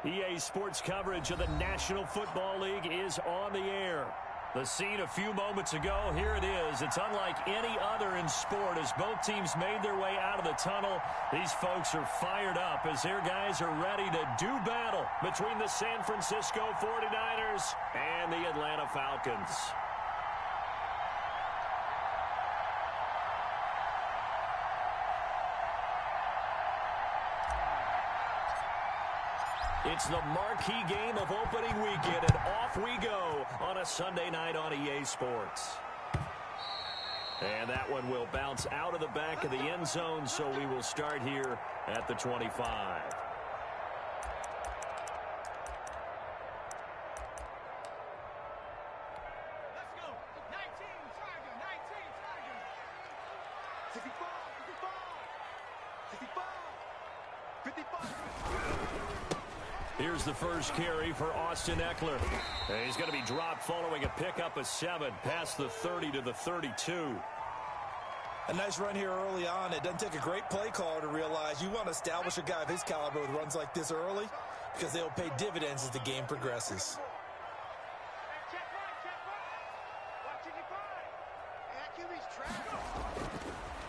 EA Sports coverage of the National Football League is on the air. The scene a few moments ago, here it is. It's unlike any other in sport as both teams made their way out of the tunnel. These folks are fired up as their guys are ready to do battle between the San Francisco 49ers and the Atlanta Falcons. It's the marquee game of opening weekend, and off we go on a Sunday night on EA Sports. And that one will bounce out of the back of the end zone, so we will start here at the 25. Let's go. 19, Tiger, 19, Tiger. 65, 65, 65, 55. Here's the first carry for Austin Eckler. And he's going to be dropped following a pickup of 7 past the 30 to the 32. A nice run here early on. It doesn't take a great play caller to realize you want to establish a guy of his caliber with runs like this early because they'll pay dividends as the game progresses.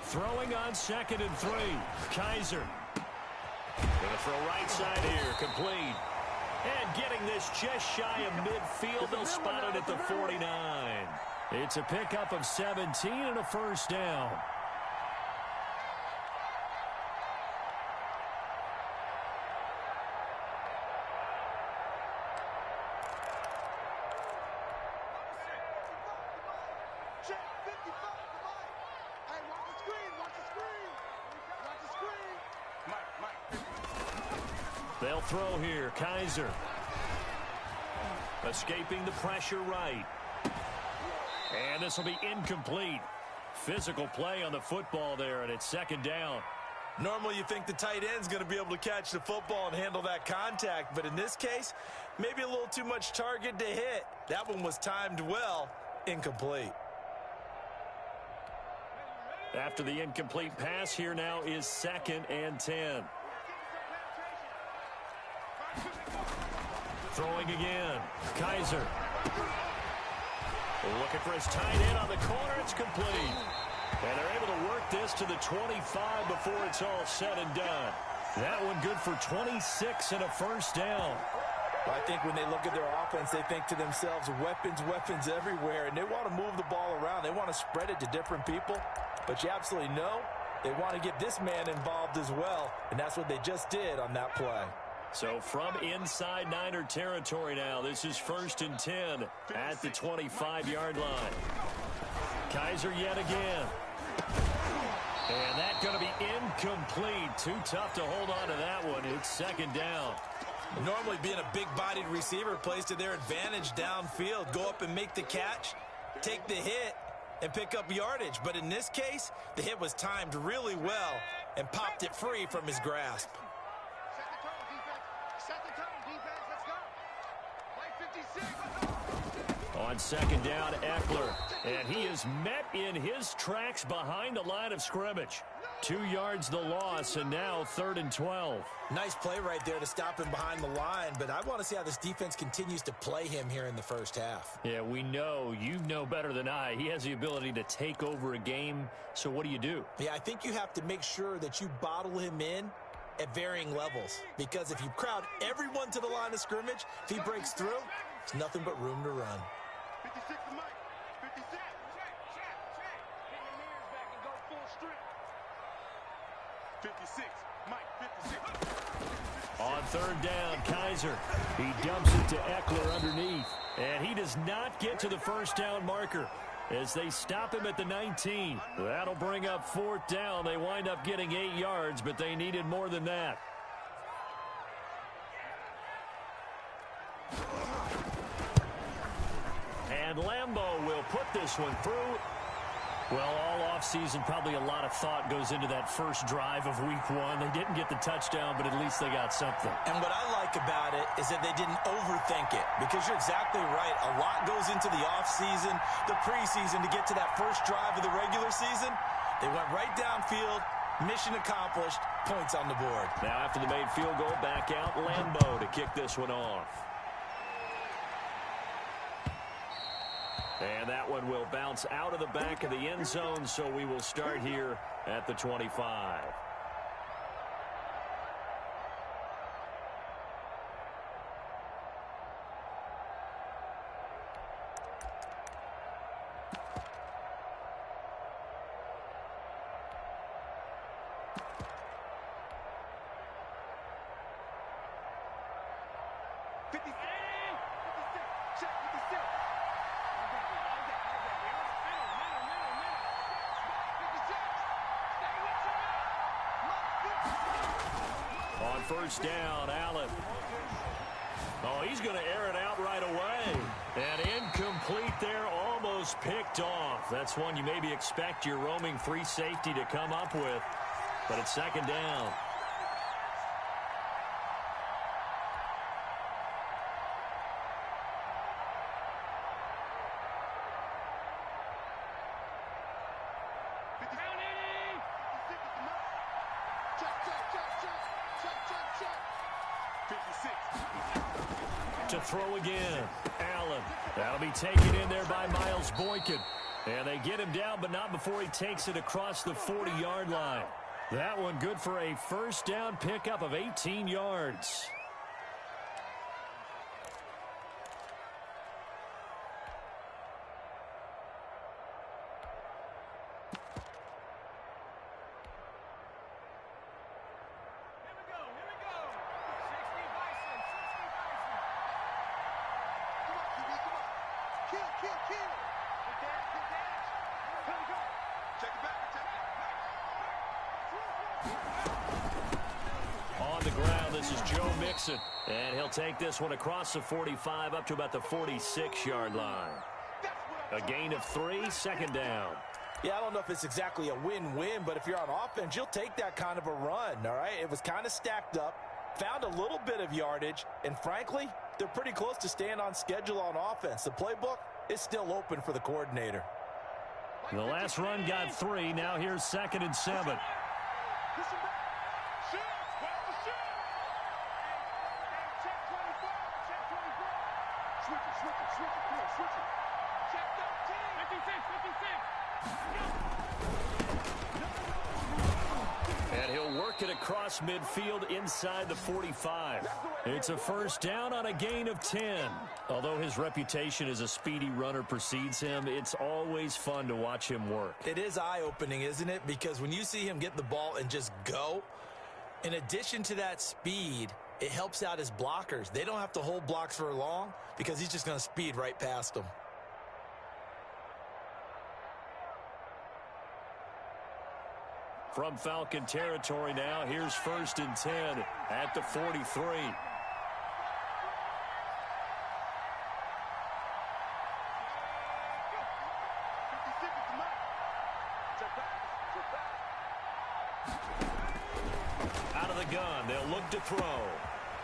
Throwing on 2nd and 3. Kaiser. Going to throw right side here. Complete. And getting this just shy of midfield. They'll spot it at the 49. It's a pickup of 17 and a first down. They'll throw here. Kaiser. Escaping the pressure right. And this will be incomplete. Physical play on the football there, and it's 2nd down. Normally you think the tight end's going to be able to catch the football and handle that contact, but in this case, maybe a little too much target to hit. That one was timed well. Incomplete. After the incomplete pass, here now is 2nd and 10. Throwing again. Kaiser. Looking for his tight end on the corner. It's complete. And they're able to work this to the 25 before it's all said and done. That one good for 26 and a first down. I think when they look at their offense, they think to themselves, weapons, weapons everywhere, and they want to move the ball around. They want to spread it to different people. But you absolutely know they want to get this man involved as well, and that's what they just did on that play. So from inside Niner territory now, this is 1st and 10 at the 25-yard line. Kaiser yet again. And that's going to be incomplete. Too tough to hold on to that one. It's 2nd down. Normally being a big-bodied receiver plays to their advantage downfield. Go up and make the catch, take the hit, and pick up yardage. But in this case, the hit was timed really well and popped it free from his grasp. On 2nd down, Eckler. And he is met in his tracks behind the line of scrimmage. 2 yards the loss, and now 3rd and 12. Nice play right there to stop him behind the line, but I want to see how this defense continues to play him here in the first half. Yeah, we know. You know better than I. He has the ability to take over a game, so what do? Yeah, I think you have to make sure that you bottle him in at varying levels, because if you crowd everyone to the line of scrimmage, if he breaks through, there's nothing but room to run. 56 to Mike. 56. Check. Get your mirrors back and go full strip. 56. Mike, 56. On 3rd down, Kaiser. He dumps it to Eckler underneath. And he does not get to the first down marker as they stop him at the 19. That'll bring up 4th down. They wind up getting 8 yards, but they needed more than that. And Lambeau will put this one through. Well, all offseason, probably a lot of thought goes into that first drive of week 1. They didn't get the touchdown, but at least they got something. And what I like about it is that they didn't overthink it, because you're exactly right. A lot goes into the offseason, the preseason to get to that first drive of the regular season. They went right downfield, Mission accomplished. Points on the board. Now after the made field goal, back out Lambeau to kick this one off. And that one will bounce out of the back of the end zone, so we will start here at the 25. On first down, Allen. Oh, he's going to air it out right away. And incomplete there, almost picked off. That's one you maybe expect your roaming free safety to come up with. But it's second down. To throw again, Allen. That'll be taken in there by Miles Boykin. And they get him down, but not before he takes it across the 40-yard line. That one good for a first down pickup of 18 yards. On the ground, this is Joe Mixon. And he'll take this one across the 45 up to about the 46-yard line. A gain of 3, second down. Yeah, I don't know if it's exactly a win-win, but if you're on offense, you'll take that kind of a run, all right? It was kind of stacked up, found a little bit of yardage, and frankly, they're pretty close to staying on schedule on offense. The playbook is still open for the coordinator. The last run got 3. Now here's 2nd and 7. And he'll work it across midfield inside the 45. It's a first down on a gain of 10. Although his reputation as a speedy runner precedes him, it's always fun to watch him work. It is eye-opening, isn't it? Because when you see him get the ball and just go, in addition to that speed, it helps out his blockers. They don't have to hold blocks for long because he's just going to speed right past them. From Falcon territory now, here's 1st and 10 at the 43. Out of the gun, they'll look to throw.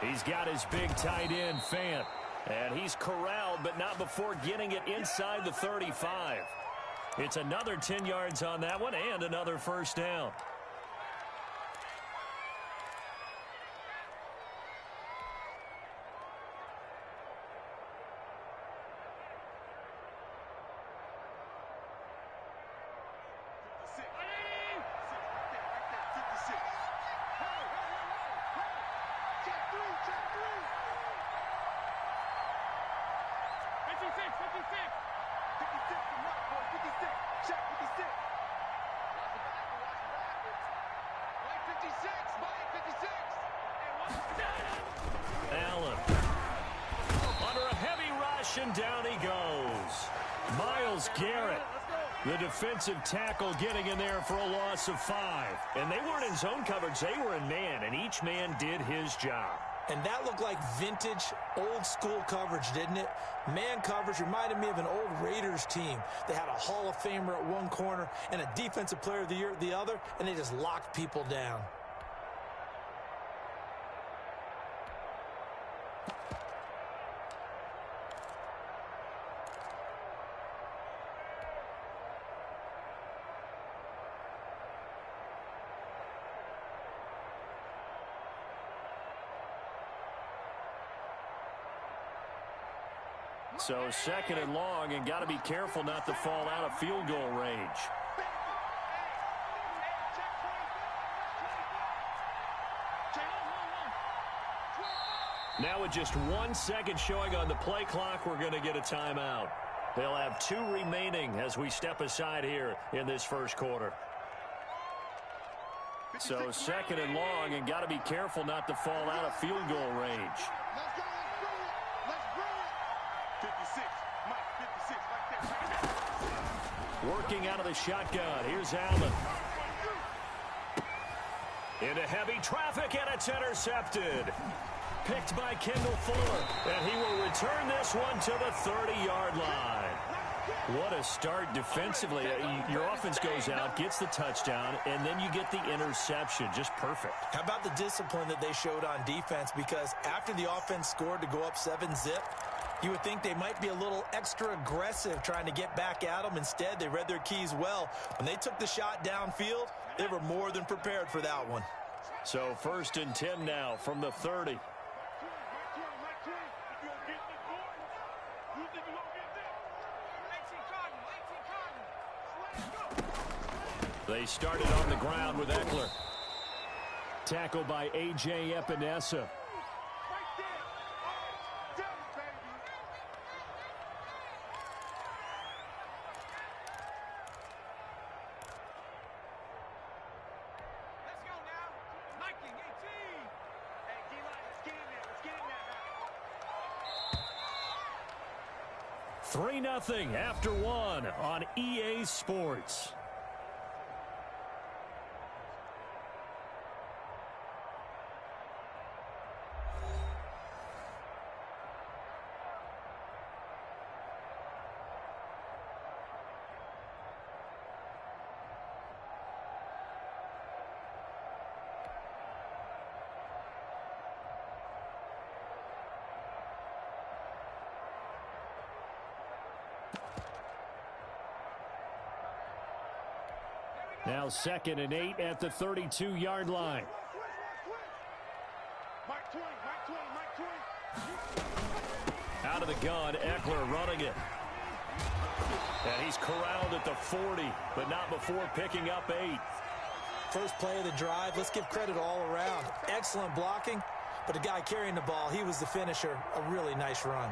He's got his big tight end, Fant. And he's corralled, but not before getting it inside the 35. It's another 10 yards on that one and another first down. Allen. Under a heavy rush, and down he goes. Myles Garrett, the defensive tackle, getting in there for a loss of 5. And they weren't in zone coverage. They were in man, and each man did his job. And that looked like vintage, old-school coverage, didn't it? Man coverage reminded me of an old Raiders team. They had a Hall of Famer at one corner and a Defensive Player of the Year at the other, and they just locked people down. So second and long, and got to be careful not to fall out of field goal range. Now with just 1 second showing on the play clock, we're going to get a timeout. They'll have 2 remaining as we step aside here in this first quarter. So second and long, and got to be careful not to fall out of field goal range. Let's go, let's bring it. 56, Mike, 56, right there. Working out of the shotgun. Here's Allen. Into heavy traffic, and it's intercepted. Picked by Kendall Fuller, and he will return this one to the 30-yard line. What a start defensively. Your offense goes out, gets the touchdown, and then you get the interception. Just perfect. How about the discipline that they showed on defense? Because after the offense scored to go up 7-zip, you would think they might be a little extra aggressive trying to get back at them. Instead, they read their keys well. When they took the shot downfield, they were more than prepared for that one. So 1st and 10 now from the 30. They started on the ground with Eckler. Tackled by A.J. Epinesa. Let's go now. Mikey, 18. Hey, D-line, let's get in there. Let's get in there now. 3-0 after 1 on EA Sports. Now 2nd and 8 at the 32-yard line. Mike 20, Mike 20, Mike 20. Out of the gun, Eckler running it. And he's corralled at the 40, but not before picking up 8. First play of the drive, let's give credit all around. Excellent blocking, but the guy carrying the ball, he was the finisher. A really nice run.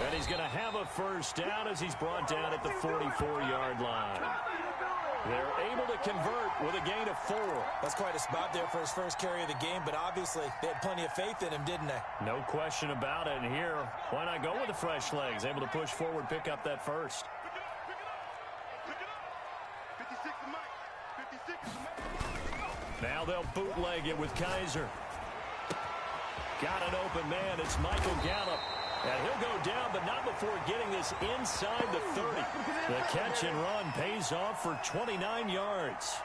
And he's going to have a first down as he's brought down at the 44-yard line. They're able to convert with a gain of 4. That's quite a spot there for his first carry of the game, but obviously they had plenty of faith in him, didn't they? No question about it. And here, why not go with the fresh legs? Able to push forward, pick up that first. Pick it up. 56 is Mike. 56 is Mike. Now they'll bootleg it with Kaiser. Got an open man. It's Michael Gallup. And he'll go down, but not before getting this inside the 30. The catch and run pays off for 29 yards.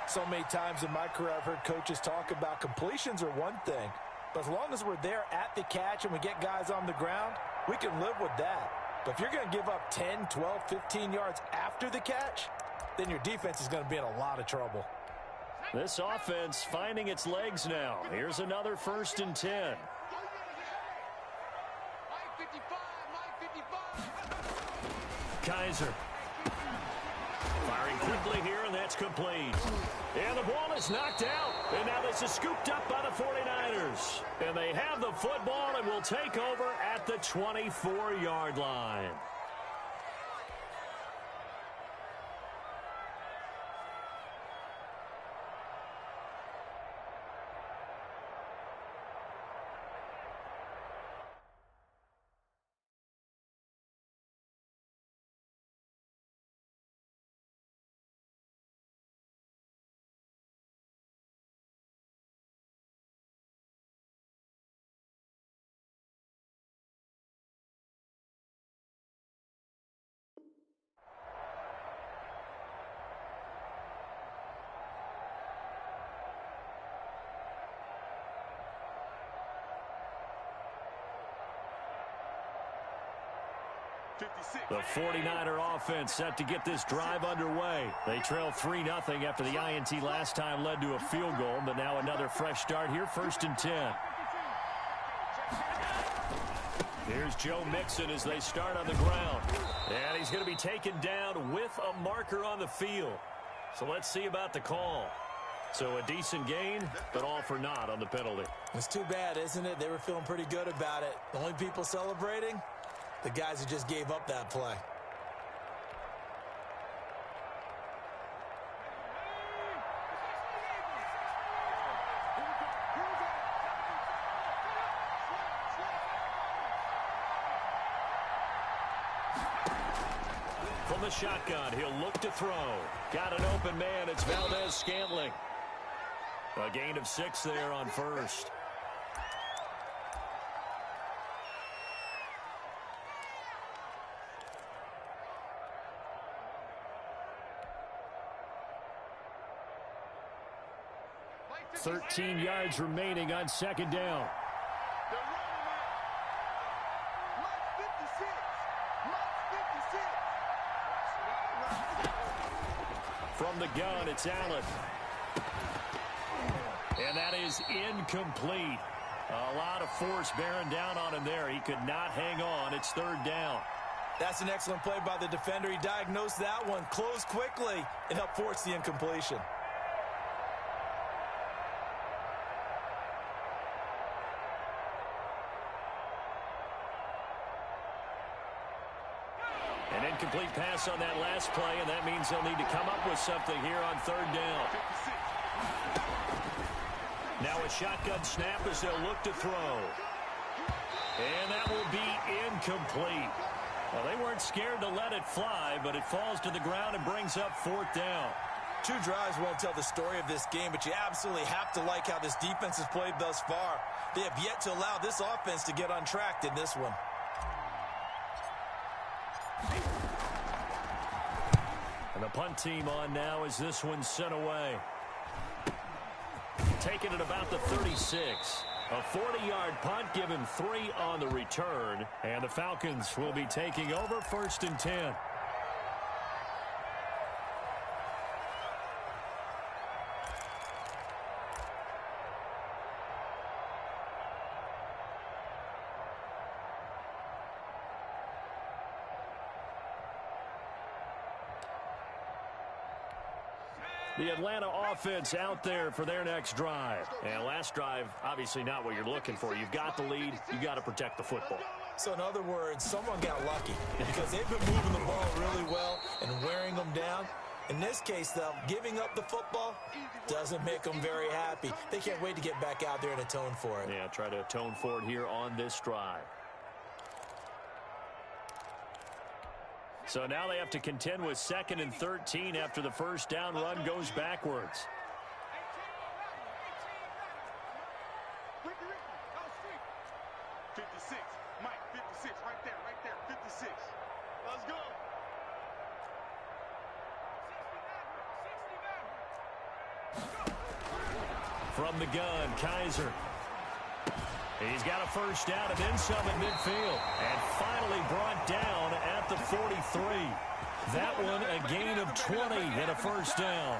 So many times in my career I've heard coaches talk about completions are one thing, but as long as we're there at the catch and we get guys on the ground, we can live with that. But if you're going to give up 10, 12, 15 yards after the catch, then your defense is going to be in a lot of trouble. This offense finding its legs now. Here's another 1st and 10. Kaiser firing quickly here, and that's complete. And the ball is knocked out. And now this is scooped up by the 49ers. And they have the football and will take over at the 24-yard line. The 49er offense set to get this drive underway. They trail 3-0 after the INT last time led to a field goal, but now another fresh start here, 1st and 10. Here's Joe Mixon as they start on the ground. And he's going to be taken down with a marker on the field. So let's see about the call. So a decent gain, but all for naught on the penalty. It's too bad, isn't it? They were feeling pretty good about it. The only people celebrating, the guys who just gave up that play. From the shotgun, he'll look to throw. Got an open man. It's Valdez-Scantling. A gain of 6 there on first. Third 13 yards remaining on 2nd down. From the gun, it's Allen. And that is incomplete. A lot of force bearing down on him there. He could not hang on. It's 3rd down. That's an excellent play by the defender. He diagnosed that one, closed quickly, and helped force the incompletion. An incomplete pass on that last play, and that means they'll need to come up with something here on 3rd down. Now a shotgun snap as they'll look to throw. And that will be incomplete. Well, they weren't scared to let it fly, but it falls to the ground and brings up 4th down. 2 drives won't tell the story of this game, but you absolutely have to like how this defense has played thus far. They have yet to allow this offense to get untracked in this one. And the punt team on now as this one's sent away. Taking it about the 36. A 40-yard punt, give him 3 on the return. And the Falcons will be taking over 1st and 10. The Atlanta offense out there for their next drive. And last drive, obviously not what you're looking for. You've got the lead. You've got to protect the football. So in other words, someone got lucky because they've been moving the ball really well and wearing them down. In this case, though, giving up the football doesn't make them very happy. They can't wait to get back out there and atone for it. Yeah, try to atone for it here on this drive. So now they have to contend with 2nd and 13 after the 1st down run goes backwards. From the gun, Kaiser. He's got a 1st down and then some at midfield. And finally brought down at the 43. That one a gain of 20 and a 1st down.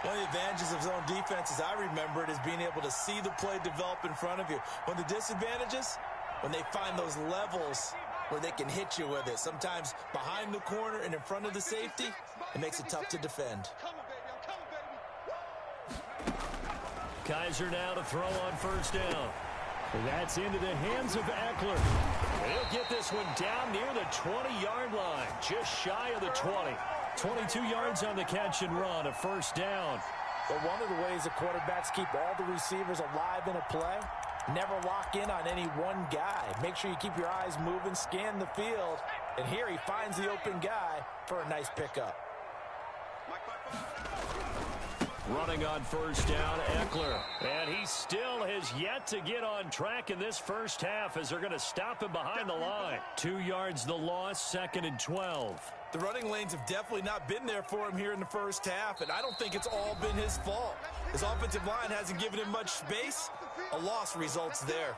One of the advantages of zone defense, as I remember it, is being able to see the play develop in front of you. One of the disadvantages, when they find those levels where they can hit you with it. Sometimes behind the corner and in front of the safety, it makes it tough to defend. Kaiser now to throw on 1st down. That's into the hands of Eckler. He'll get this one down near the 20-yard line, just shy of the 20. 22 yards on the catch and run, a 1st down. But one of the ways the quarterbacks keep all the receivers alive in a play, never lock in on any one guy. Make sure you keep your eyes moving, scan the field, and here he finds the open guy for a nice pickup. Running on 1st down, Eckler. And he still has yet to get on track in this 1st half as they're going to stop him behind the line. 2 yards the loss, 2nd and 12. The running lanes have definitely not been there for him here in the 1st half, and I don't think it's all been his fault. His offensive line hasn't given him much space. A loss results there.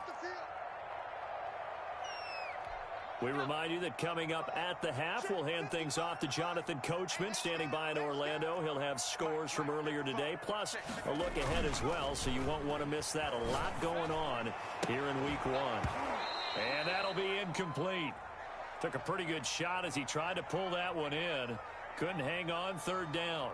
We remind you that coming up at the half, we'll hand things off to Jonathan Coachman, standing by in Orlando. He'll have scores from earlier today, plus a look ahead as well, so you won't want to miss that. A lot going on here in Week 1. And that'll be incomplete. Took a pretty good shot as he tried to pull that one in. Couldn't hang on, third down.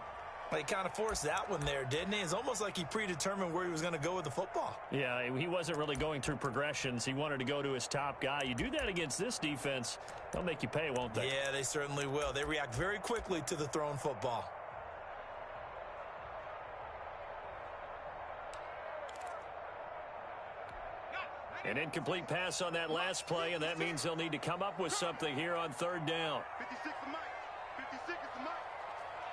He kind of forced that one there, didn't he? It's almost like he predetermined where he was going to go with the football. Yeah, he wasn't really going through progressions. He wanted to go to his top guy. You do that against this defense, they'll make you pay, won't they? Yeah, they certainly will. They react very quickly to the thrown football. An incomplete pass on that last play, and that means they'll need to come up with something here on third down. 56 is Mike. 56 is Mike.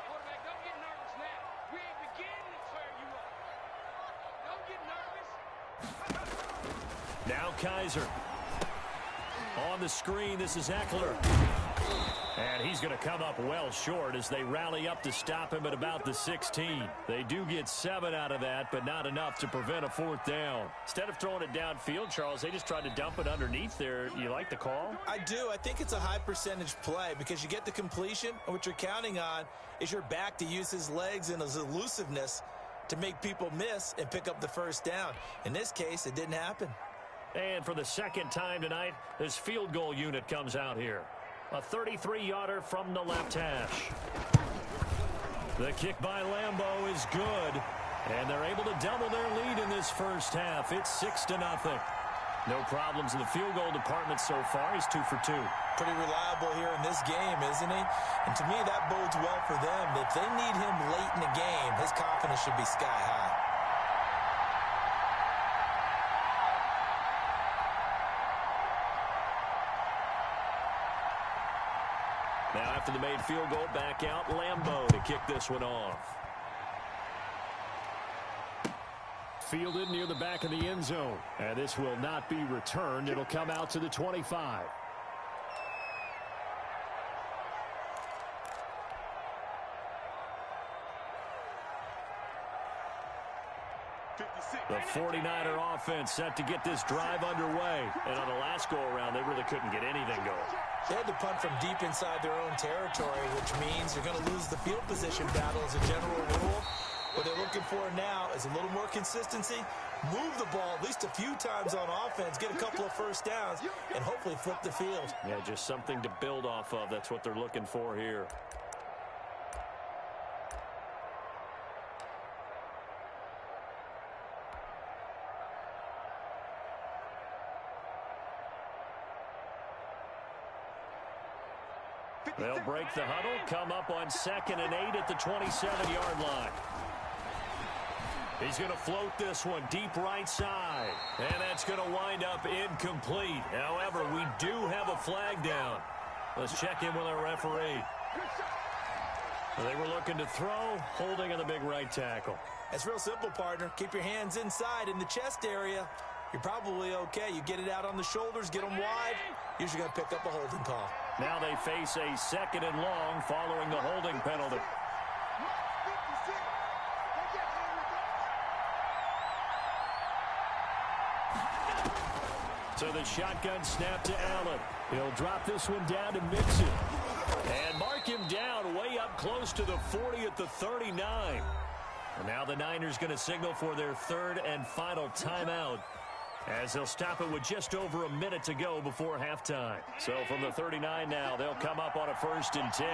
Quarterback, don't get nervous now. We ain't beginning to tear you up. Don't get nervous. Now Kaiser. On the screen, this is Eckler. And he's going to come up well short as they rally up to stop him at about the 16. They do get 7 out of that, but not enough to prevent a fourth down. Instead of throwing it downfield, Charles, they just tried to dump it underneath there. You like the call? I do. I think it's a high percentage play because you get the completion, and what you're counting on is your back to use his legs and his elusiveness to make people miss and pick up the first down. In this case, it didn't happen. And for the second time tonight, this field goal unit comes out here. A 33-yarder from the left hash. The kick by Lambeau is good. And they're able to double their lead in this first half. It's 6-0. No problems in the field goal department so far. He's 2 for 2. Pretty reliable here in this game, isn't he? And to me, that bodes well for them. If they need him late in the game, his confidence should be sky high. Now after the made field goal, back out Lambeau to kick this one off. Fielded near the back of the end zone. And this will not be returned. It'll come out to the 25. The 49er offense set to get this drive underway. And on the last go-around, they really couldn't get anything going. They had to punt from deep inside their own territory, which means they're going to lose the field position battle as a general rule. What they're looking for now is a little more consistency, move the ball at least a few times on offense, get a couple of first downs, and hopefully flip the field. Yeah, just something to build off of. That's what they're looking for here. They'll break the huddle, come up on 2nd and 8 at the 27-yard line. He's going to float this one deep right side. And that's going to wind up incomplete. However, we do have a flag down. Let's check in with our referee. They were looking to throw, holding on the big right tackle. It's real simple, partner. Keep your hands inside in the chest area. You're probably okay. You get it out on the shoulders, get them wide. Usually going to pick up a holding call. Now they face a 2nd and long following the holding penalty. So the shotgun snap to Allen. He'll drop this one down to Mixon. And mark him down way up close to the 40 at the 39. And now the Niners going to signal for their 3rd and final timeout, as they'll stop it with just over a minute to go before halftime. So from the 39 now, they'll come up on a 1st and 10.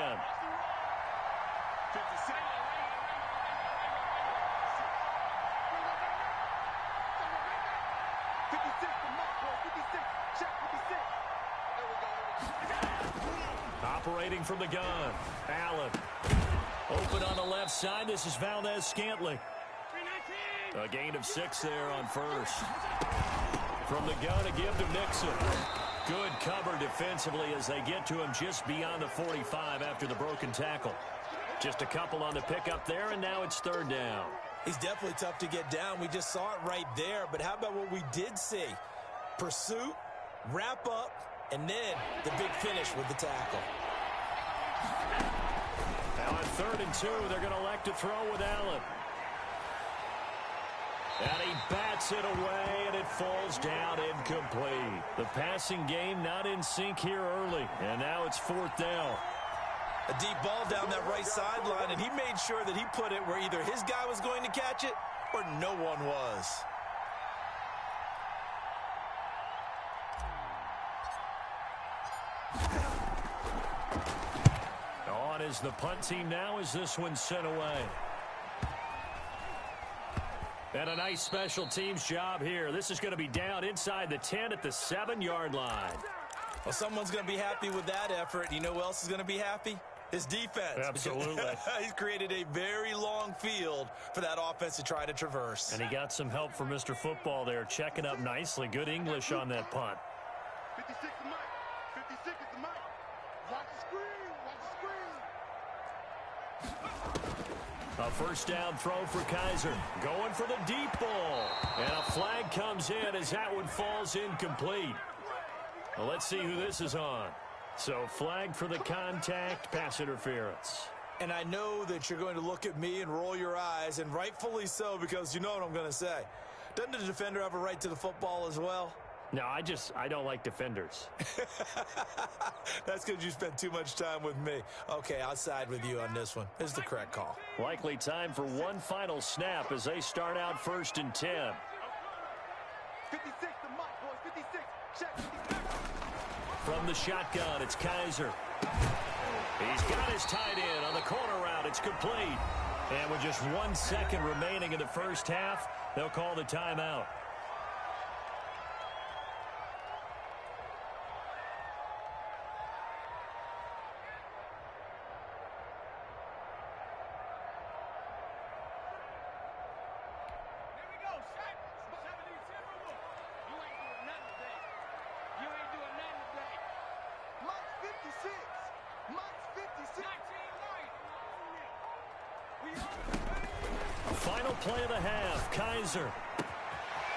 Operating from the gun, Allen. Open on the left side. This is Valdez-Scantling. A gain of 6 there on 1st. From the gun, a give to Mixon. Good cover defensively as they get to him just beyond the 45 after the broken tackle. Just a couple on the pickup there, and now it's 3rd down. He's definitely tough to get down. We just saw it right there. But how about what we did see? Pursuit, wrap up, and then the big finish with the tackle. Now on 3rd and 2, they're going to elect to throw with Allen. And he bats it away, and it falls down incomplete. The passing game not in sync here early, and now it's 4th down. A deep ball down that right sideline, and he made sure that he put it where either his guy was going to catch it or no one was. On is the punt team now as this one's sent away. And a nice special teams job here. This is going to be down inside the 10 at the 7-yard line. Well, someone's going to be happy with that effort. You know who else is going to be happy? His defense. Absolutely. He's created a very long field for that offense to try to traverse. And he got some help from Mr. Football there, checking up nicely. Good English on that punt. 56 is the mic. 56 is the mic. Watch the screen. Watch the screen. A first down throw for Kaiser. Going for the deep ball. And a flag comes in as that one falls incomplete. Well, let's see who this is on. So flag for the contact, pass interference. And I know that you're going to look at me and roll your eyes, and rightfully so, because you know what I'm going to say. Doesn't the defender have a right to the football as well? No, I don't like defenders. That's because you spent too much time with me. Okay, I'll side with you on this one. This is the correct call. Likely time for one final snap as they start out 1st and 10. 56 the mic, boys. 56. Check 56. From the shotgun, it's Kaiser. He's got his tight end on the corner route. It's complete. And with just 1 second remaining in the first half, they'll call the timeout. Final play of the half, Kaiser.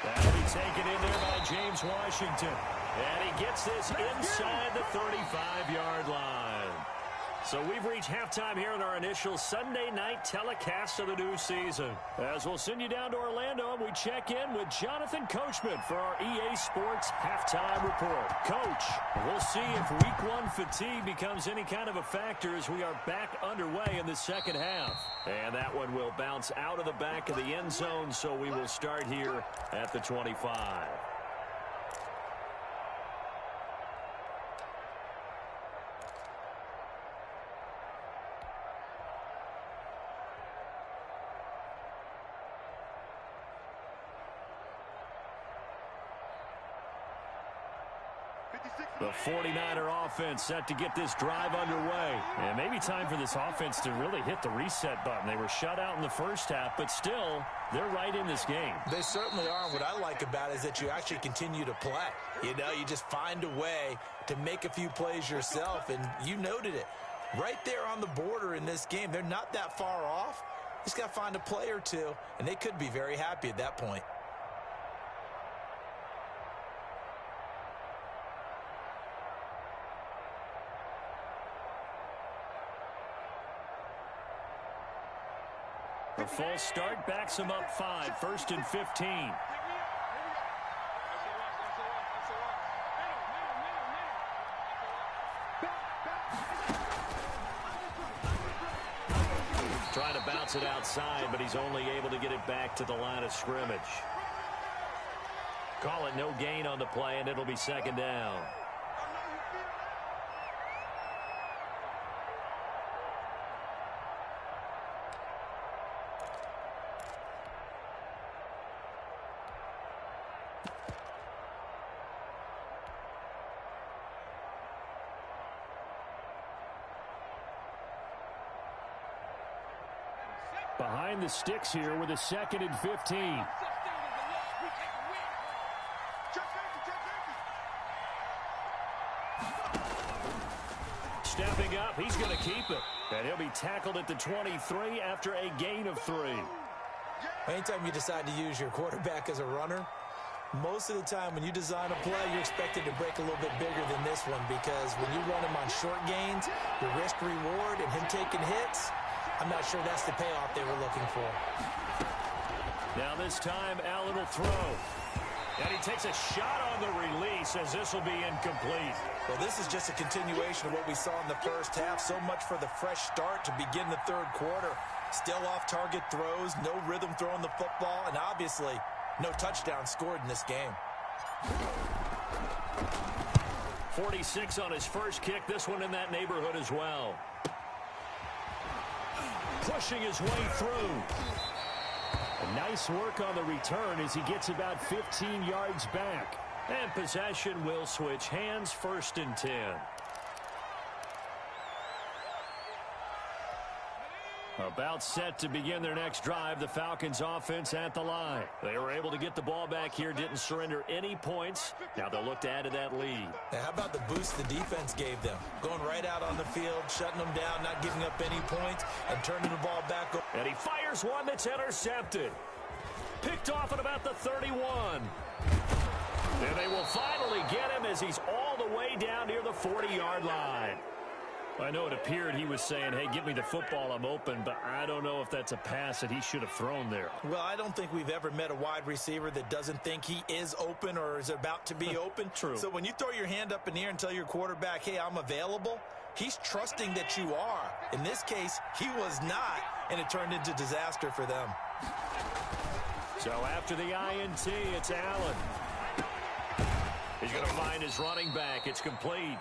That'll be taken in there by James Washington. And he gets this inside the 35-yard line. So we've reached halftime here in our initial Sunday night telecast of the new season. As we'll send you down to Orlando, and we check in with Jonathan Coachman for our EA Sports Halftime Report. Coach, we'll see if Week 1 fatigue becomes any kind of a factor as we are back underway in the second half. And that one will bounce out of the back of the end zone, so we will start here at the 25. The 49er offense set to get this drive underway. And maybe time for this offense to really hit the reset button. They were shut out in the first half, but still, they're right in this game. They certainly are. And what I like about it is that you actually continue to play. You know, you just find a way to make a few plays yourself, and you noted it. Right there on the border in this game, they're not that far off. Just got to find a play or two, and they could be very happy at that point. The false start backs him up 5, 1st and 15. Trying to bounce it outside, but he's only able to get it back to the line of scrimmage. Call it no gain on the play, and it'll be 2nd down. Behind the sticks here with a 2nd and 15. Stepping up, he's going to keep it. And he'll be tackled at the 23 after a gain of 3. Anytime you decide to use your quarterback as a runner, most of the time when you design a play, you're expected to break a little bit bigger than this one, because when you run him on short gains, your risk-reward and him taking hits, I'm not sure that's the payoff they were looking for. Now this time, Allen will throw. And he takes a shot on the release as this will be incomplete. Well, this is just a continuation of what we saw in the first half. So much for the fresh start to begin the third quarter. Still off-target throws, no rhythm throwing the football, and obviously no touchdown scored in this game. 46 on his first kick. This one in that neighborhood as well. Pushing his way through. Nice work on the return as he gets about 15 yards back. And possession will switch hands, 1st and 10. About set to begin their next drive, the Falcons offense at the line. They were able to get the ball back here, didn't surrender any points. Now they'll look to add to that lead. Now, how about the boost the defense gave them? Going right out on the field, shutting them down, not giving up any points, and turning the ball back. And he fires one that's intercepted. Picked off at about the 31. And they will finally get him as he's all the way down near the 40-yard line. I know it appeared he was saying, hey, give me the football, I'm open, but I don't know if that's a pass that he should have thrown there. Well, I don't think we've ever met a wide receiver that doesn't think he is open or is about to be open. True. So when you throw your hand up in the air and tell your quarterback, hey, I'm available, he's trusting that you are. In this case, he was not, and it turned into disaster for them. So after the INT, it's Allen. He's going to find his running back. It's complete.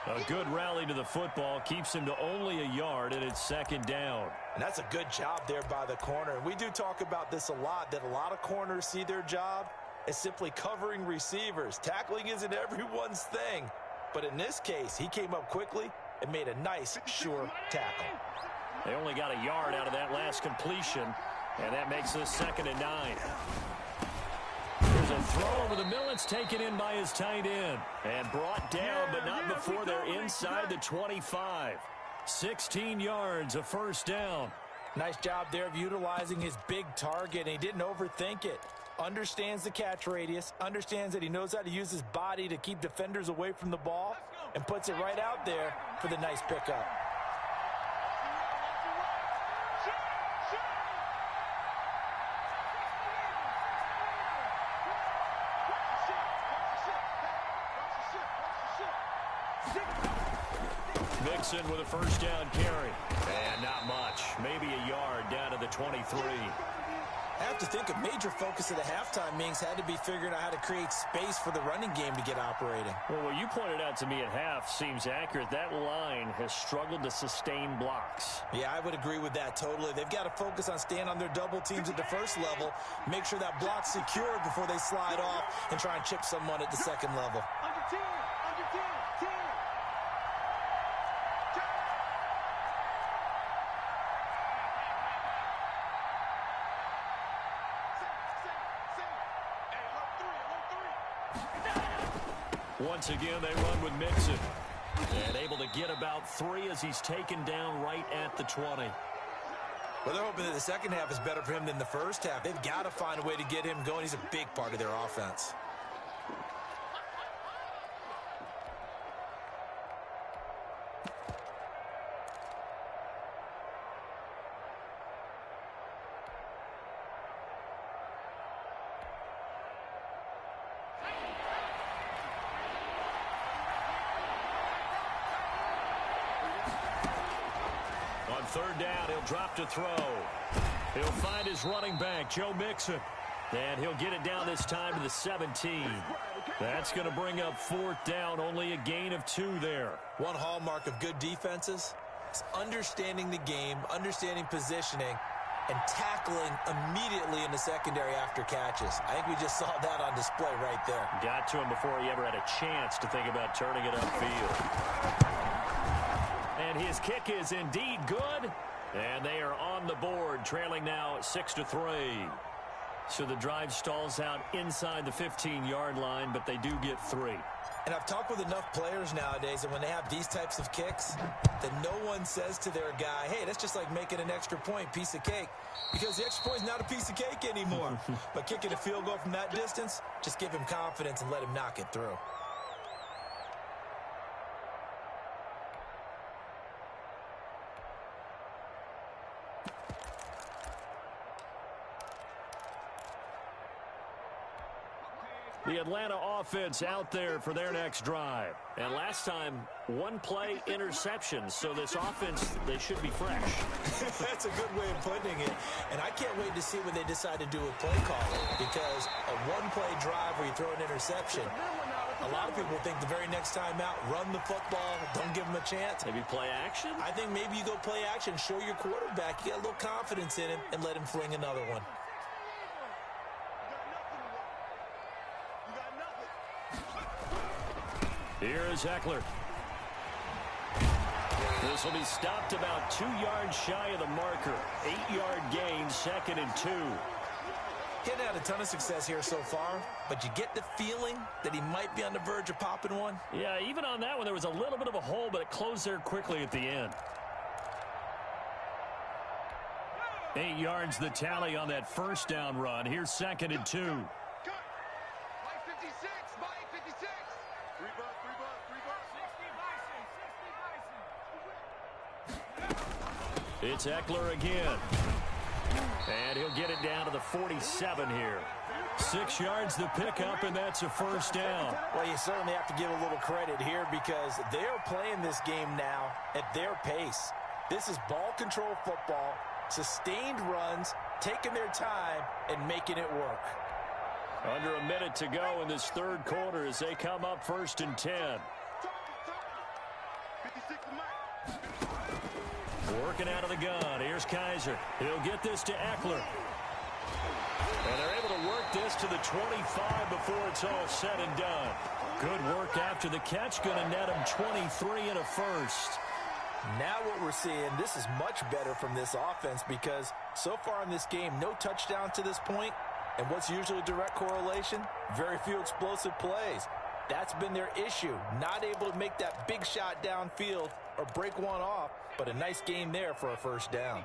A good rally to the football keeps him to only a yard, and it's 2nd down. And that's a good job there by the corner. We do talk about this a lot, that a lot of corners see their job as simply covering receivers. Tackling isn't everyone's thing. But in this case, he came up quickly and made a nice, sure tackle. They only got a yard out of that last completion, and that makes this 2nd and 9. There's a throw over the middle. It's taken in by his tight end and brought down, but not before they're inside the 25. 16 yards, a 1st down. Nice job there of utilizing his big target, and he didn't overthink it. Understands the catch radius, understands that he knows how to use his body to keep defenders away from the ball, and puts it right out there for the nice pickup. Mixon with a 1st down carry. And not much. Maybe a yard down to the 23. I have to think a major focus of the halftime meetings had to be figuring out how to create space for the running game to get operating. Well, what you pointed out to me at half seems accurate. That line has struggled to sustain blocks. Yeah, I would agree with that totally. They've got to focus on staying on their double teams at the first level, make sure that block's secured before they slide off and try and chip someone at the second level. Under 10, under 10, 10. Once again, they run with Mixon. And able to get about 3 as he's taken down right at the 20. Well, they're hoping that the second half is better for him than the first half. They've got to find a way to get him going. He's a big part of their offense. On 3rd down, he'll drop to throw. He'll find his running back, Joe Mixon. And he'll get it down this time to the 17. That's going to bring up 4th down, only a gain of 2 there. One hallmark of good defenses is understanding the game, understanding positioning, and tackling immediately in the secondary after catches. I think we just saw that on display right there. Got to him before he ever had a chance to think about turning it upfield. And his kick is indeed good. And they are on the board, trailing now 6-3. So the drive stalls out inside the 15-yard line, but they do get 3. And I've talked with enough players nowadays that when they have these types of kicks, that no one says to their guy, hey, that's just like making an extra point, piece of cake. Because the extra point is not a piece of cake anymore. But kicking a field goal from that distance, just give him confidence and let him knock it through. The Atlanta offense out there for their next drive. And last time, one play interception. So this offense, they should be fresh. That's a good way of putting it. And I can't wait to see what they decide to do with play calling. Because a one-play drive where you throw an interception, a lot of people think the very next time out, run the football, don't give them a chance. Maybe play action? I think maybe you go play action, show your quarterback, you get a little confidence in him, and let him fling another one. Here is Eckler. This will be stopped about 2 yards shy of the marker. 8-yard gain, 2nd and 2. Getting had a ton of success here so far, but you get the feeling that he might be on the verge of popping one. Yeah, even on that one, there was a little bit of a hole, but it closed there quickly at the end. 8 yards the tally on that first down run. Here's 2nd and 2. It's Eckler again. And he'll get it down to the 47 here. 6 yards the pickup, and that's a first down. Well, you certainly have to give a little credit here because they're playing this game now at their pace. This is ball control football, sustained runs, taking their time, and making it work. Under a minute to go in this third quarter as they come up 1st and 10. Working out of the gun. Here's Kaiser. He'll get this to Eckler. And they're able to work this to the 25 before it's all said and done. Good work after the catch. Going to net him 23 and a first. Now what we're seeing, this is much better from this offense because so far in this game, no touchdown to this point. And what's usually a direct correlation? Very few explosive plays. That's been their issue. Not able to make that big shot downfield or break one off, but a nice gain there for a first down.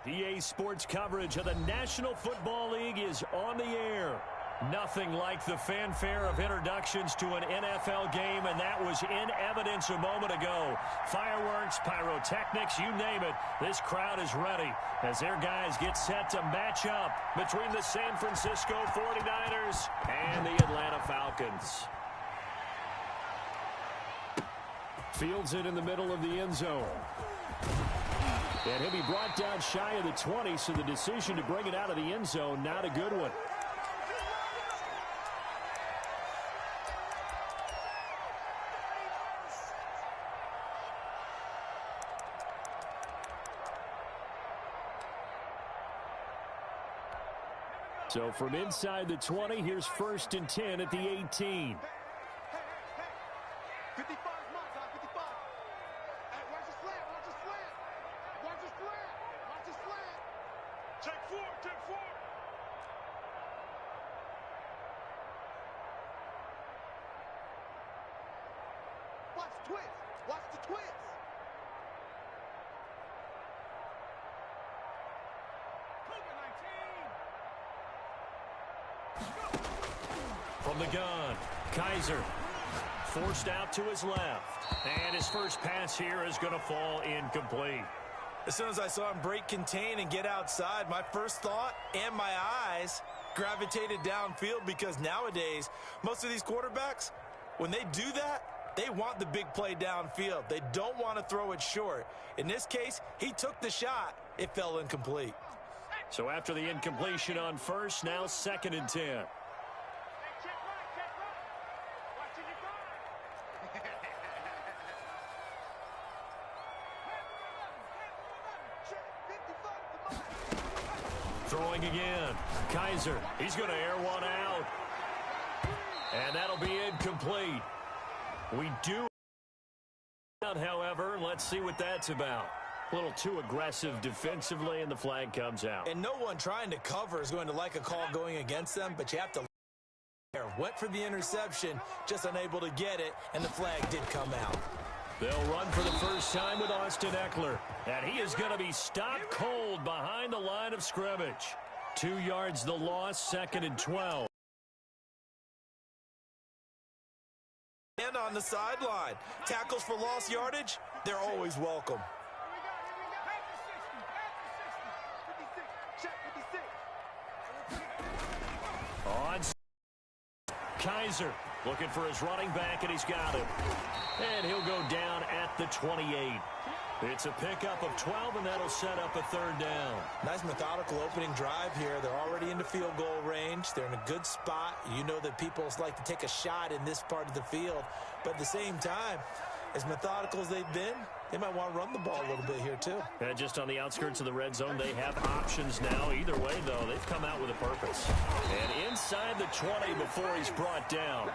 EA Sports coverage of the National Football League is on the air. Nothing like the fanfare of introductions to an NFL game, and that was in evidence a moment ago. Fireworks, pyrotechnics, you name it. This crowd is ready as their guys get set to match up between the San Francisco 49ers and the Atlanta Falcons. Fields it in the middle of the end zone. And he'll be brought down shy of the 20, so the decision to bring it out of the end zone, not a good one. So from inside the 20, here's 1st and 10 at the 18. 55 mark, 55. Hey, watch the slant, watch the slant. Watch the slant, watch the slant. Check 4, check 4. Watch the twist, watch the twist. From the gun, Kaiser forced out to his left. And his first pass here is going to fall incomplete. As soon as I saw him break contain and get outside, my first thought and my eyes gravitated downfield, because nowadays, most of these quarterbacks, when they do that, they want the big play downfield. They don't want to throw it short. In this case, he took the shot. It fell incomplete. So after the incompletion on first, now 2nd and 10. Throwing again. Kaiser, he's going to air one out. And that'll be incomplete. We do, however, let's see what that's about. A little too aggressive defensively, and the flag comes out. And no one trying to cover is going to like a call going against them, but you have to. Went for the interception, just unable to get it, and the flag did come out. They'll run for the first time with Austin Eckler. And he is going to be stopped cold behind the line of scrimmage. 2 yards the loss, 2nd and 12. And on the sideline, tackles for lost yardage, they're always welcome. On Kaiser looking for his running back, and he's got it. And he'll go down at the 28. It's a pickup of 12, and that'll set up a 3rd down. Nice methodical opening drive here. They're already into field goal range. They're in a good spot. You know that people like to take a shot in this part of the field. But at the same time, as methodical as they've been, they might want to run the ball a little bit here too. And just on the outskirts of the red zone, they have options now. Either way, though, they've come out with a purpose. And inside the 20 before he's brought down.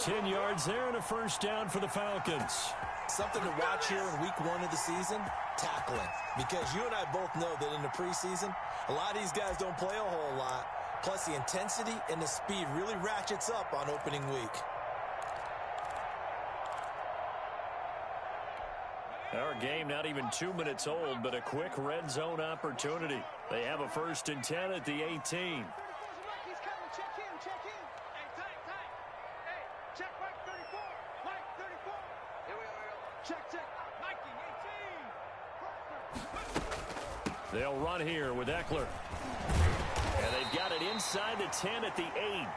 10 yards there and a 1st down for the Falcons. Something to watch here in week 1 of the season, tackling. Because you and I both know that in the preseason, a lot of these guys don't play a whole lot. Plus, the intensity and the speed really ratchets up on opening week. Our game not even 2 minutes old, but a quick red zone opportunity. They have a 1st and 10 at the 18. They'll run here with Eckler. And they've got it inside the 10 at the 8.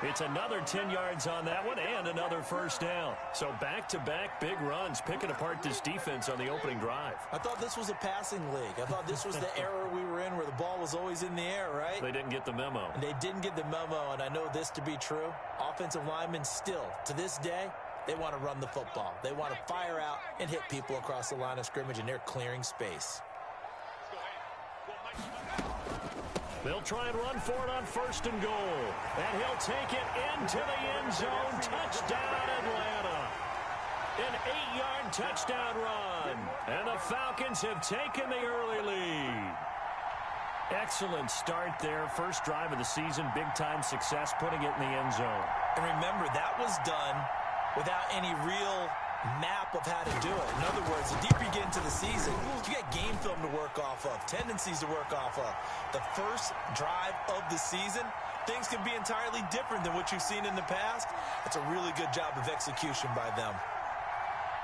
It's another 10 yards on that one and another 1st down. So back-to-back big runs, picking apart this defense on the opening drive. I thought this was a passing league. I thought this was the era we were in where the ball was always in the air, right? They didn't get the memo. And they didn't get the memo, and I know this to be true. Offensive linemen still, to this day, they want to run the football. They want to fire out and hit people across the line of scrimmage, and they're clearing space. They'll try and run for it on 1st and goal. And he'll take it into the end zone. Touchdown, Atlanta. An 8-yard touchdown run. And the Falcons have taken the early lead. Excellent start there. First drive of the season. Big-time success putting it in the end zone. And remember, that was done without any real map of how to do it. In other words, the deeper you get into the season, you got game film to work off of, tendencies to work off of. The first drive of the season, things can be entirely different than what you've seen in the past. It's a really good job of execution by them.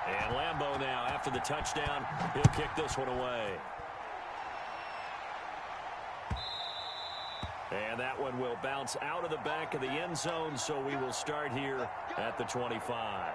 And Lambeau now, after the touchdown, he'll kick this one away. And that one will bounce out of the back of the end zone, so we will start here at the 25.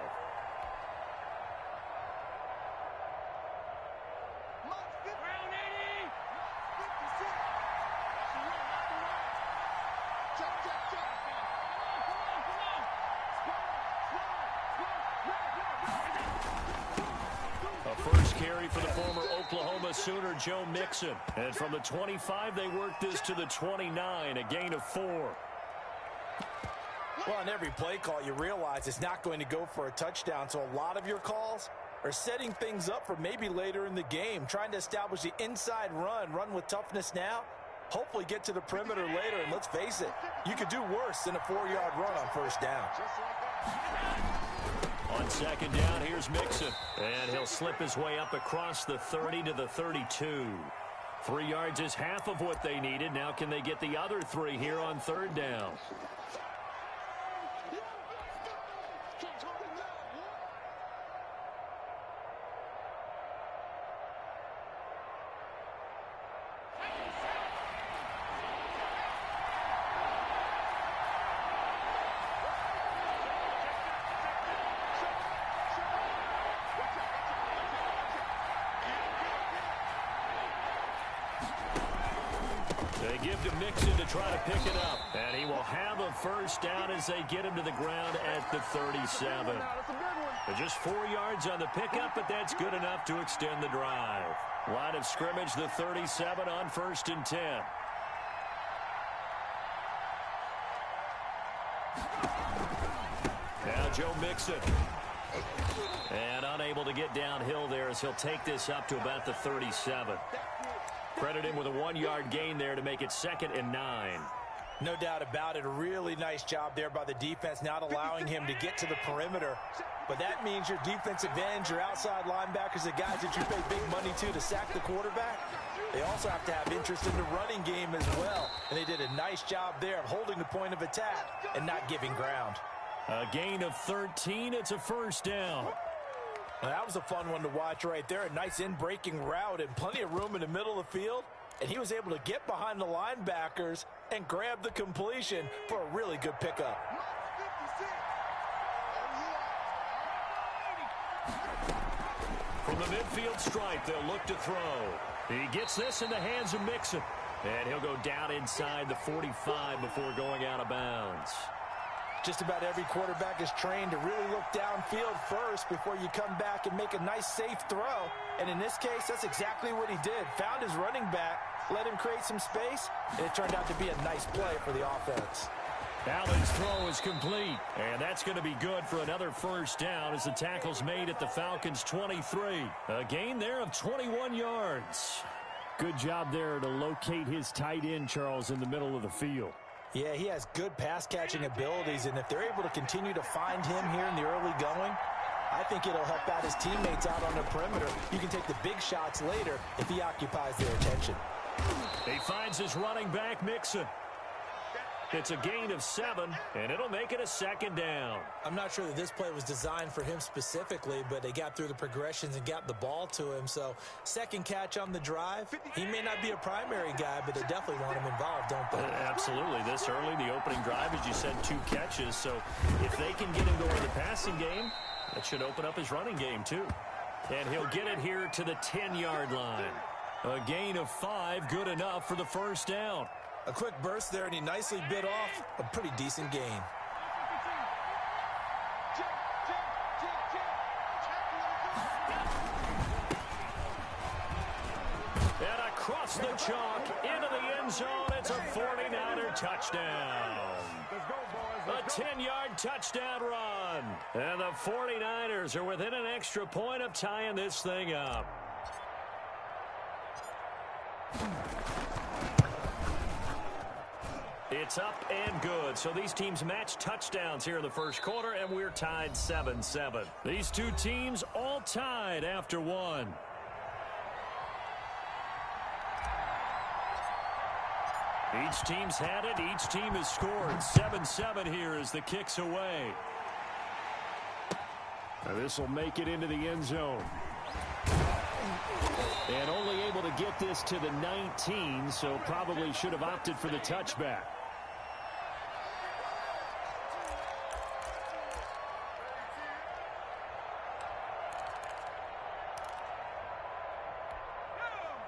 For the former Oklahoma Sooner, Joe Mixon. And from the 25, they work this to the 29, a gain of 4. Well, on every play call, you realize it's not going to go for a touchdown, so a lot of your calls are setting things up for maybe later in the game, trying to establish the inside run with toughness now, hopefully get to the perimeter later, and let's face it, you could do worse than a 4-yard run on first down. On second down, here's Mixon. And he'll slip his way up across the 30 to the 32. 3 yards is half of what they needed. Now can they get the other 3 here on third down? They give to Mixon to try to pick it up. And he will have a first down as they get him to the ground at the 37. Just 4 yards on the pickup, but that's good enough to extend the drive. Line of scrimmage, the 37 on 1st and 10. Now Joe Mixon. And unable to get downhill there as he'll take this up to about the 37. Credit him with a 1-yard gain there to make it 2nd and 9. No doubt about it. A really nice job there by the defense, not allowing him to get to the perimeter. But that means your defensive ends, your outside linebackers, the guys that you pay big money to sack the quarterback, they also have to have interest in the running game as well. And they did a nice job there of holding the point of attack and not giving ground. A gain of 13. It's a first down. Well, that was a fun one to watch right there. A nice in-breaking route and plenty of room in the middle of the field. And he was able to get behind the linebackers and grab the completion for a really good pickup. From the midfield stripe, they'll look to throw. He gets this in the hands of Mixon. And he'll go down inside the 45 before going out of bounds. Just about every quarterback is trained to really look downfield first before you come back and make a nice, safe throw. And in this case, that's exactly what he did. Found his running back, let him create some space, and it turned out to be a nice play for the offense. Allen's throw is complete, and that's going to be good for another first down as the tackle's made at the Falcons' 23. A gain there of 21 yards. Good job there to locate his tight end, Charles, in the middle of the field. Yeah, he has good pass-catching abilities, and if they're able to continue to find him here in the early going, I think it'll help out his teammates out on the perimeter. You can take the big shots later if he occupies their attention. He finds his running back, Mixon. It's a gain of 7, and it'll make it a 2nd down. I'm not sure that this play was designed for him specifically, but they got through the progressions and got the ball to him. So, second catch on the drive. He may not be a primary guy, but they definitely want him involved, don't they? Absolutely. This early, the opening drive, as you said, 2 catches. So, if they can get him going in the passing game, that should open up his running game, too. And he'll get it here to the 10-yard line. A gain of 5, good enough for the first down. A quick burst there, and he nicely bit off a pretty decent gain. And across the chalk, into the end zone, it's a 49er touchdown. A 10-yard touchdown run. And the 49ers are within an extra point of tying this thing up. It's up and good. So these teams match touchdowns here in the first quarter, and we're tied 7-7. These two teams all tied after one. Each team's had it. Each team has scored. 7-7 here as the kick's away. This will make it into the end zone. And only able to get this to the 19, so probably should have opted for the touchback.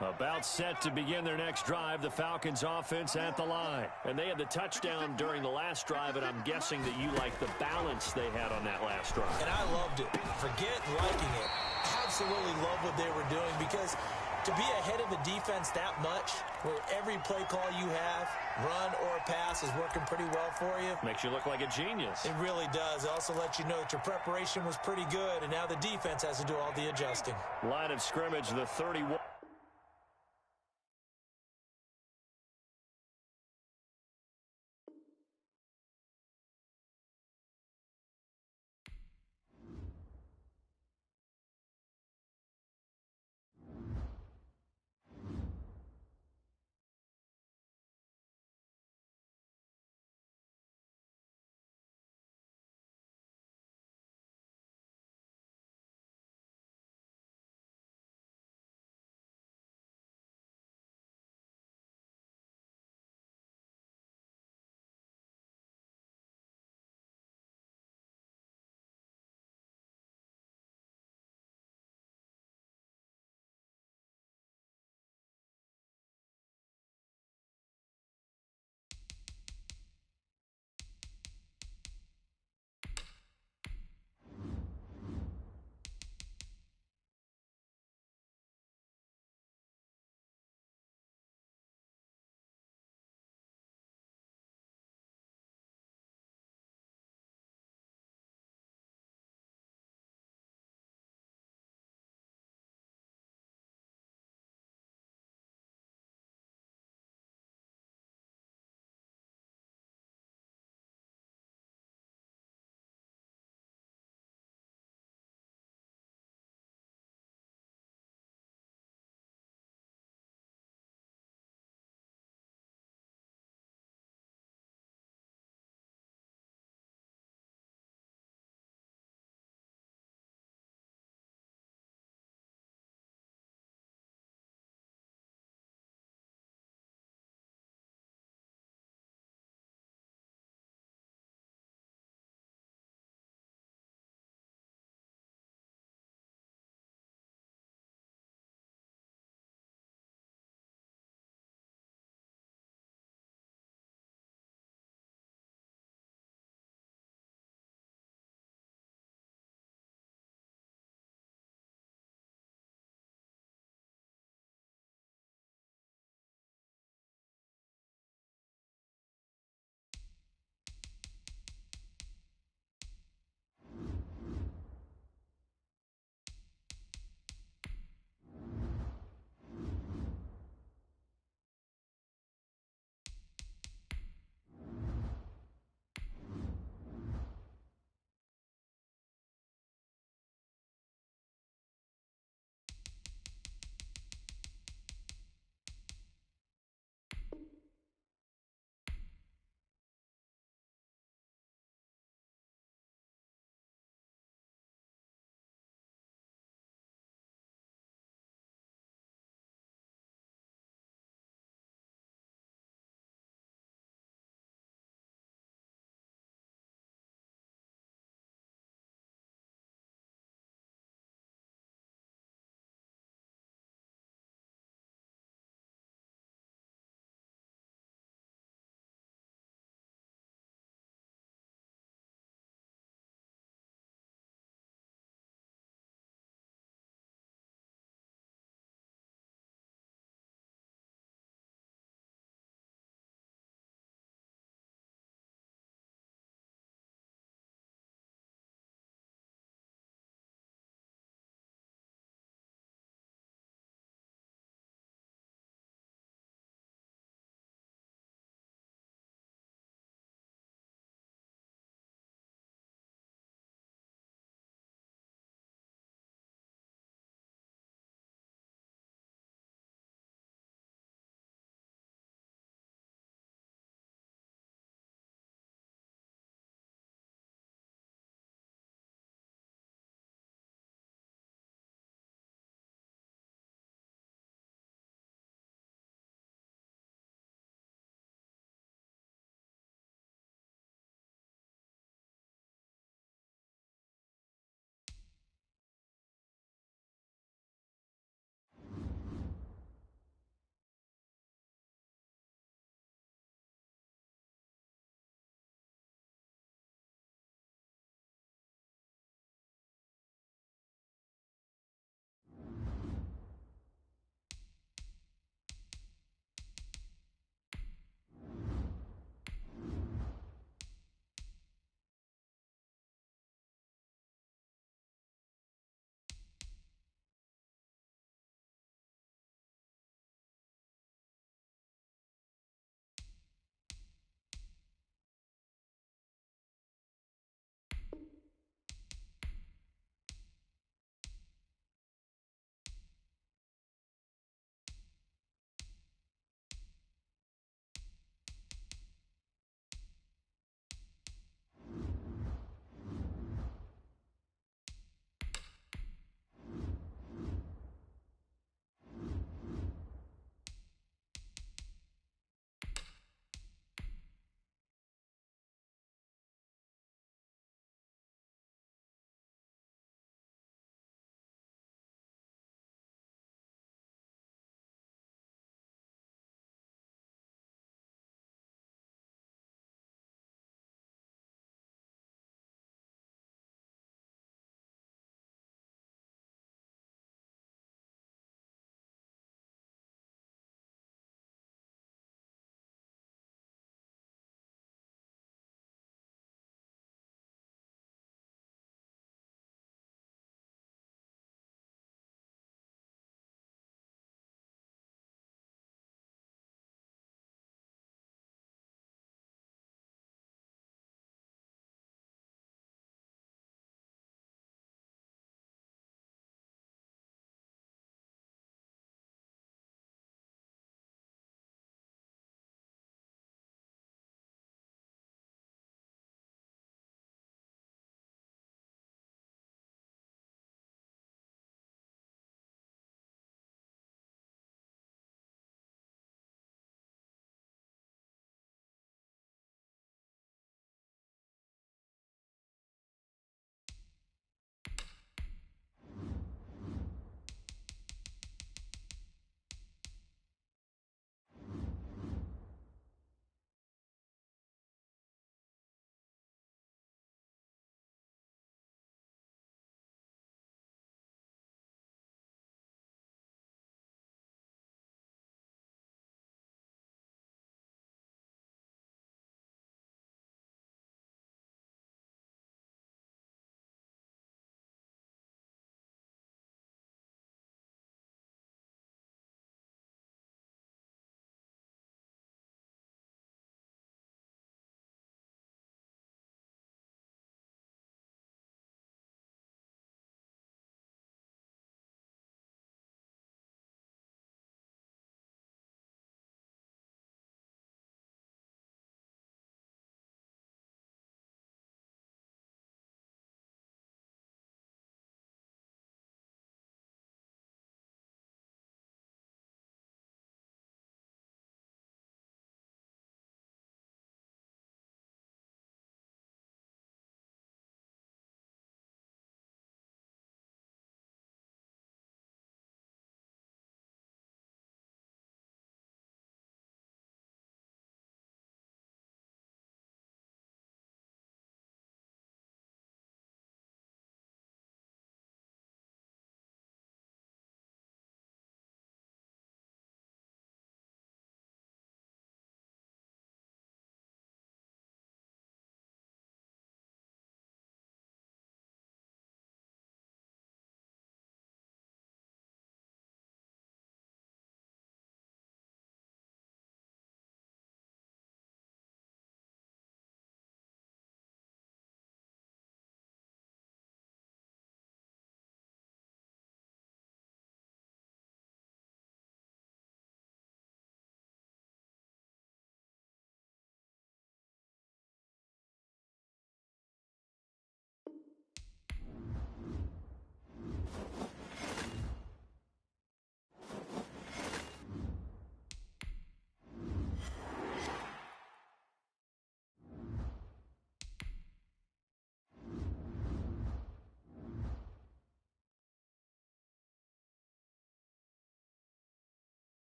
About set to begin their next drive, the Falcons offense at the line. And they had the touchdown during the last drive, and I'm guessing that you like the balance they had on that last drive. And I loved it. Forget liking it. Absolutely love what they were doing, because to be ahead of the defense that much, where every play call you have, run or pass, is working pretty well for you. Makes you look like a genius. It really does. It also lets you know that your preparation was pretty good, and now the defense has to do all the adjusting. Line of scrimmage, the 31.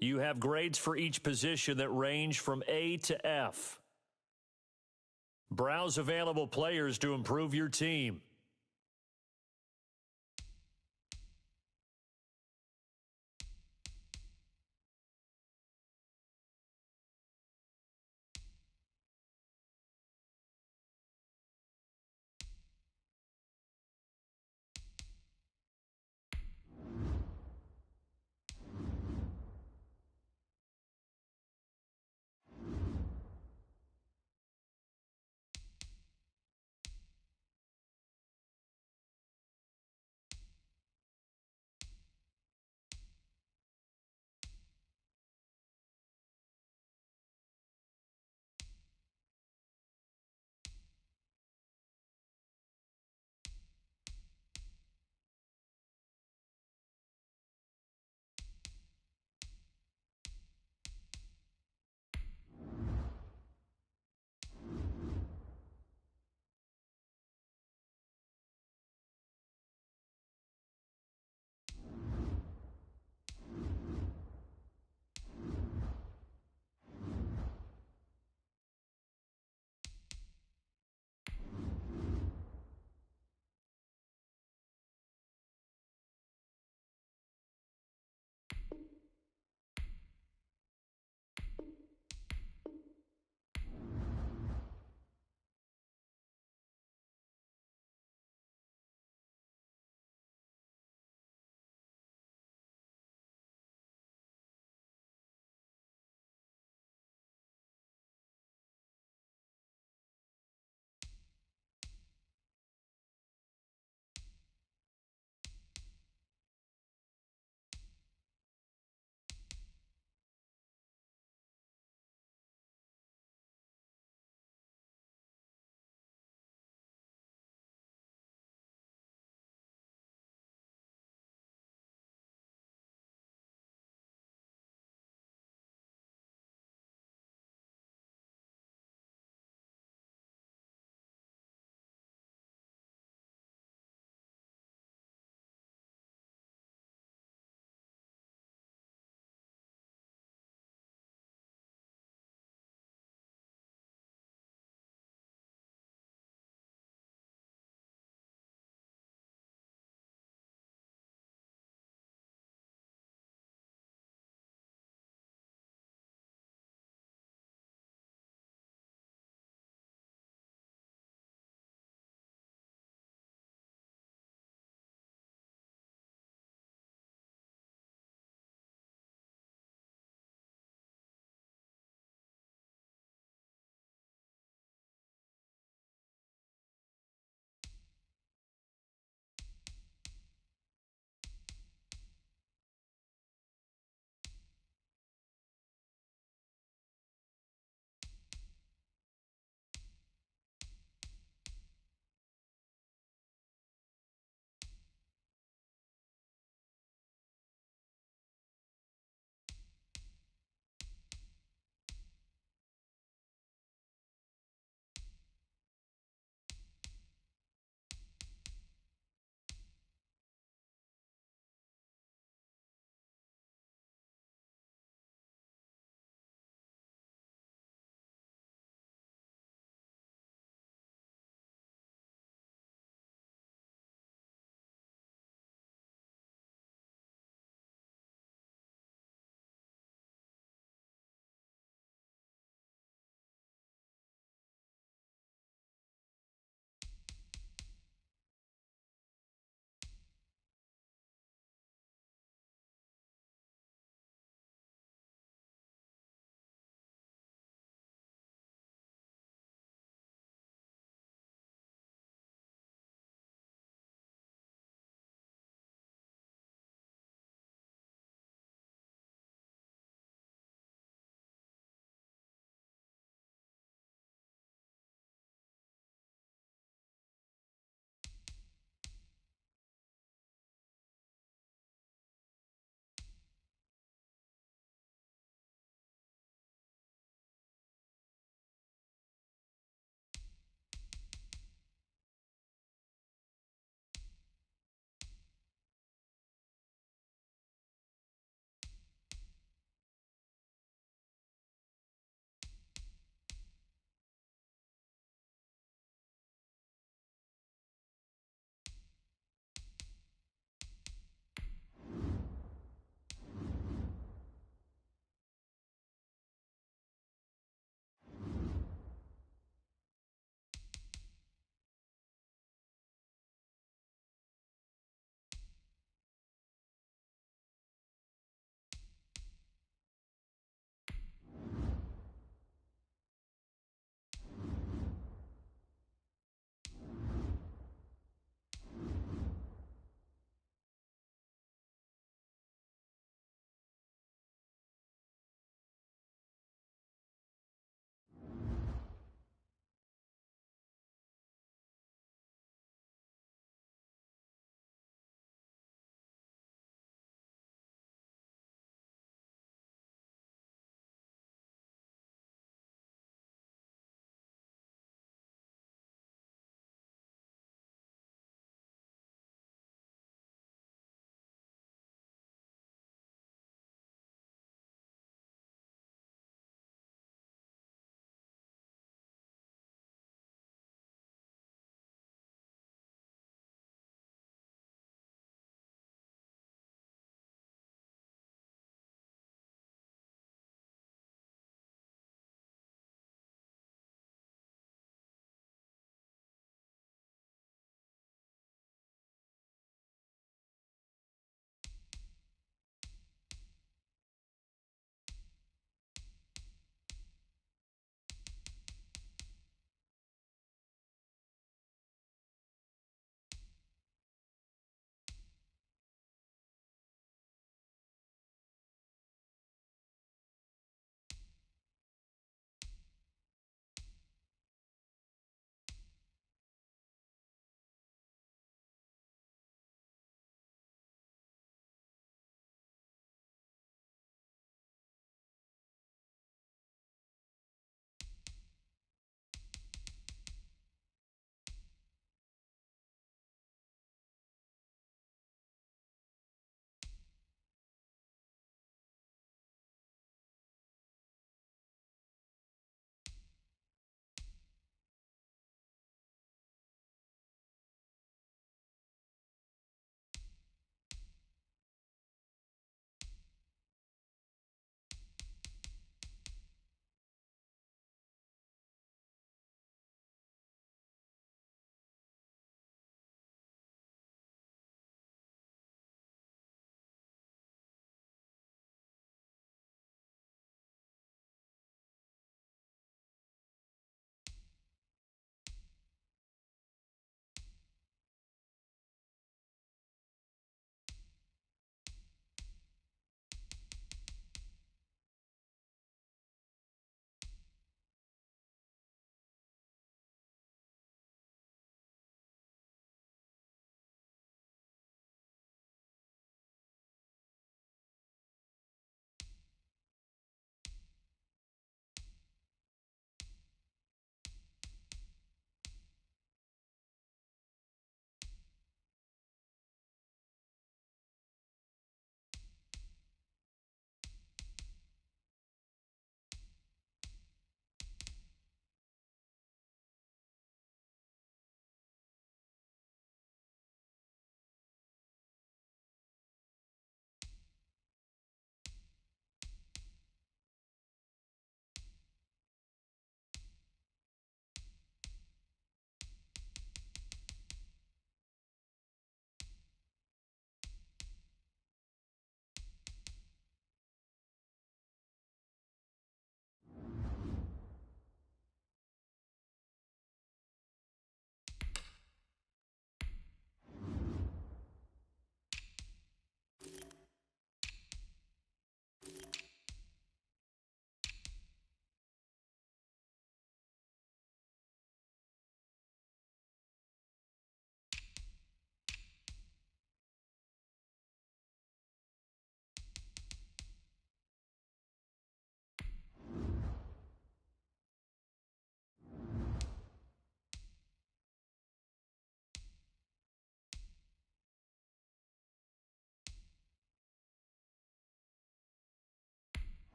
You have grades for each position that range from A to F. Browse available players to improve your team.